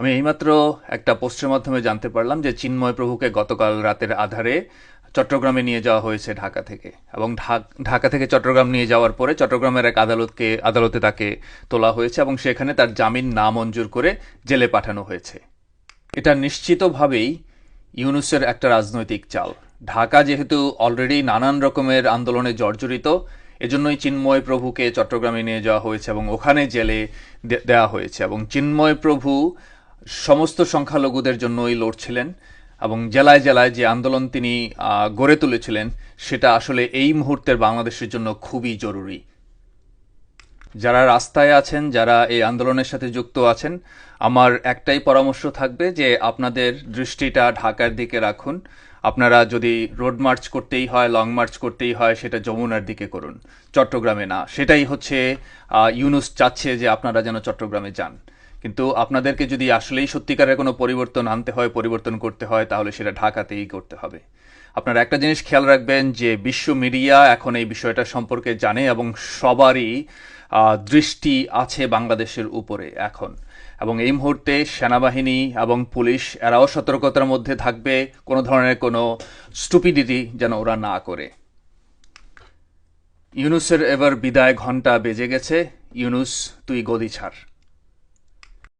আমি এইমাত্র একটা পোস্টের মাধ্যমে জানতে পারলাম যে চিন্ময় প্রভুকে গতকাল রাতের আধারে চট্টগ্রামে নিয়ে যাওয়া হয়েছে ঢাকা থেকে, এবং ঢাকা থেকে চট্টগ্রাম নিয়ে যাওয়ার পরে চট্টগ্রামের এক আদালতে তাকে তোলা হয়েছে এবং সেখানে তার জামিন নামঞ্জুর করে জেলে পাঠানো হয়েছে। এটা নিশ্চিতভাবেই ইউনূসের একটা রাজনৈতিক চাল। ঢাকা যেহেতু অলরেডি নানান রকমের আন্দোলনে জর্জরিত, এজন্যই চিন্ময় প্রভুকে চট্টগ্রামে নিয়ে যাওয়া হয়েছে এবং ওখানে জেলে দেওয়া হয়েছে। এবং চিন্ময় প্রভু সমস্ত সংখ্যালঘুদের জন্যই লড়ছিলেন, এবং জেলায় জেলায় যে আন্দোলন তিনি গড়ে তুলেছিলেন সেটা আসলে এই মুহূর্তের বাংলাদেশের জন্য খুবই জরুরি। যারা রাস্তায় আছেন, যারা এই আন্দোলনের সাথে যুক্ত আছেন, আমার একটাই পরামর্শ থাকবে যে আপনাদের দৃষ্টিটা ঢাকার দিকে রাখুন। আপনারা যদি রোড মার্চ করতেই হয়, লং মার্চ করতেই হয়, সেটা যমুনার দিকে করুন, চট্টগ্রামে না। সেটাই হচ্ছে ইউনূস চাচ্ছে যে আপনারা যেন চট্টগ্রামে যান। কিন্তু আপনাদেরকে যদি আসলেই সত্যিকারের কোনো পরিবর্তন আনতে হয়, পরিবর্তন করতে হয়, তাহলে সেটা ঢাকাতেই করতে হবে। আপনারা একটা জিনিস খেয়াল রাখবেন যে বিশ্ব মিডিয়া এখন এই বিষয়টা সম্পর্কে জানে এবং সবারই দৃষ্টি আছে বাংলাদেশের উপরে এখন। এবং এই মুহূর্তে সেনাবাহিনী এবং পুলিশ এরাও সতর্কতার মধ্যে থাকবে, কোনো ধরনের কোনো স্টুপিডিটি যেন ওরা না করে। ইউনূসের এবার বিদায় ঘণ্টা বেজে গেছে। ইউনূস, তুই গদি ছাড়।